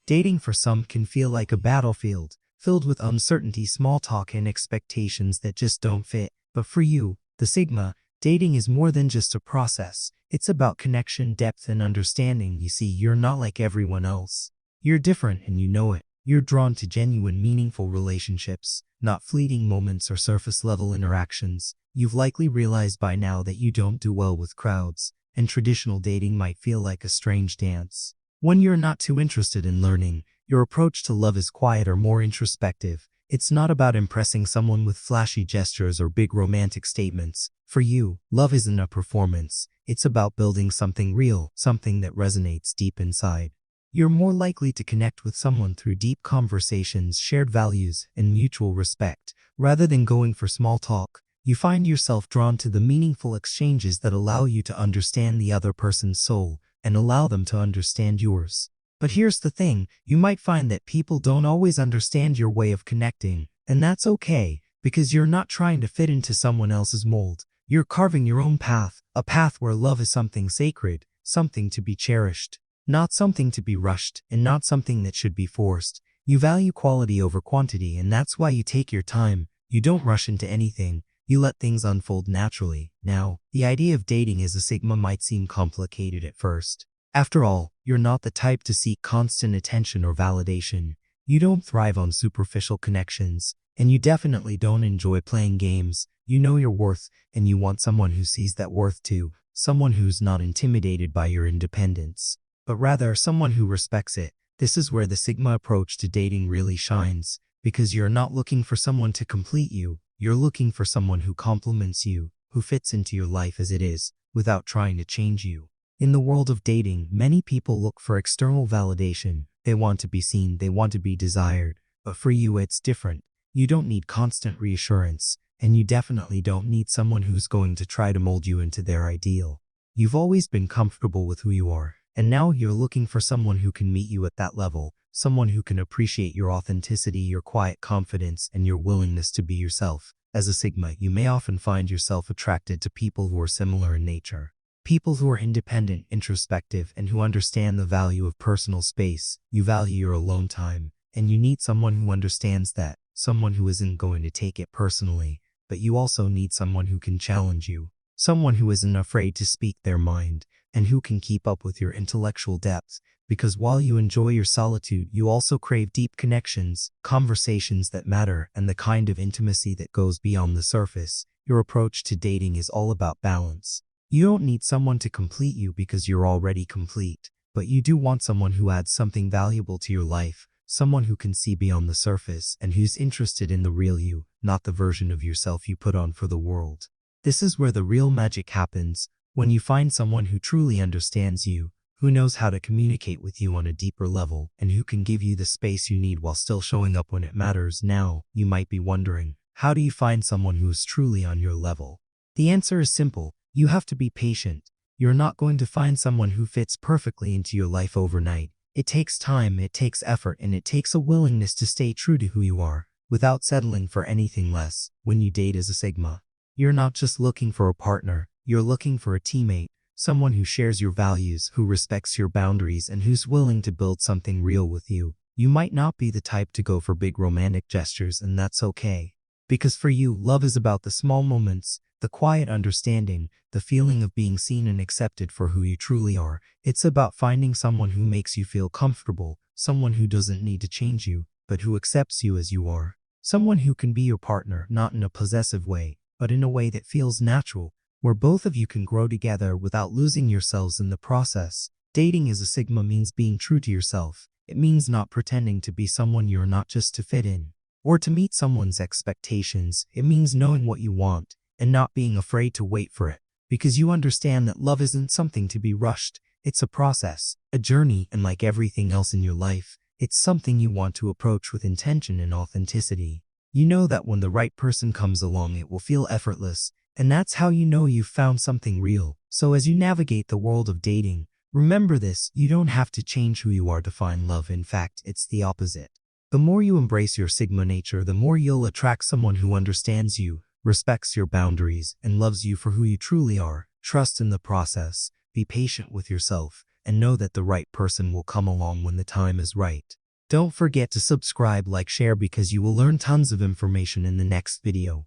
Dating for some can feel like a battlefield, filled with uncertainty, small talk, and expectations that just don't fit. But for you, the Sigma, dating is more than just a process. It's about connection, depth, and understanding. You see, you're not like everyone else. You're different and you know it. You're drawn to genuine, meaningful relationships, not fleeting moments or surface-level interactions. You've likely realized by now that you don't do well with crowds, and traditional dating might feel like a strange dance. When you're not too interested in learning, your approach to love is quieter, more introspective. It's not about impressing someone with flashy gestures or big romantic statements. For you, love isn't a performance. It's about building something real, something that resonates deep inside. You're more likely to connect with someone through deep conversations, shared values, and mutual respect, rather than going for small talk. You find yourself drawn to the meaningful exchanges that allow you to understand the other person's soul and allow them to understand yours. But here's the thing, you might find that people don't always understand your way of connecting, and that's okay, because you're not trying to fit into someone else's mold. You're carving your own path, a path where love is something sacred, something to be cherished. Not something to be rushed, and not something that should be forced. You value quality over quantity, and that's why you take your time. You don't rush into anything. You let things unfold naturally. Now, the idea of dating as a Sigma might seem complicated at first. After all, you're not the type to seek constant attention or validation. You don't thrive on superficial connections, and you definitely don't enjoy playing games. You know your worth, and you want someone who sees that worth too. Someone who's not intimidated by your independence, but rather someone who respects it. This is where the Sigma approach to dating really shines, because you're not looking for someone to complete you. You're looking for someone who complements you, who fits into your life as it is, without trying to change you. In the world of dating, many people look for external validation. They want to be seen, they want to be desired. But for you, it's different. You don't need constant reassurance, and you definitely don't need someone who's going to try to mold you into their ideal. You've always been comfortable with who you are. And now you're looking for someone who can meet you at that level, someone who can appreciate your authenticity, your quiet confidence, and your willingness to be yourself. As a Sigma, you may often find yourself attracted to people who are similar in nature. People who are independent, introspective, and who understand the value of personal space. You value your alone time, and you need someone who understands that, someone who isn't going to take it personally. But you also need someone who can challenge you, someone who isn't afraid to speak their mind, and who can keep up with your intellectual depth, because while you enjoy your solitude, you also crave deep connections, conversations that matter, and the kind of intimacy that goes beyond the surface. Your approach to dating is all about balance. You don't need someone to complete you because you're already complete, but you do want someone who adds something valuable to your life, someone who can see beyond the surface and who's interested in the real you, not the version of yourself you put on for the world. This is where the real magic happens. When you find someone who truly understands you, who knows how to communicate with you on a deeper level, and who can give you the space you need while still showing up when it matters. Now, you might be wondering, how do you find someone who is truly on your level? The answer is simple. You have to be patient. You're not going to find someone who fits perfectly into your life overnight. It takes time, it takes effort, and it takes a willingness to stay true to who you are, without settling for anything less. When you date as a Sigma, you're not just looking for a partner. You're looking for a teammate, someone who shares your values, who respects your boundaries, and who's willing to build something real with you. You might not be the type to go for big romantic gestures, and that's okay. Because for you, love is about the small moments, the quiet understanding, the feeling of being seen and accepted for who you truly are. It's about finding someone who makes you feel comfortable, someone who doesn't need to change you, but who accepts you as you are. Someone who can be your partner, not in a possessive way, but in a way that feels natural, where both of you can grow together without losing yourselves in the process. Dating as a Sigma means being true to yourself. It means not pretending to be someone you're not just to fit in, or to meet someone's expectations. It means knowing what you want, and not being afraid to wait for it, because you understand that love isn't something to be rushed. It's a process, a journey, and like everything else in your life, it's something you want to approach with intention and authenticity. You know that when the right person comes along, it will feel effortless, and that's how you know you've found something real. So as you navigate the world of dating, remember this: you don't have to change who you are to find love. In fact, it's the opposite. The more you embrace your Sigma nature, the more you'll attract someone who understands you, respects your boundaries, and loves you for who you truly are. Trust in the process, be patient with yourself, and know that the right person will come along when the time is right. Don't forget to subscribe, like, share because you will learn tons of information in the next video.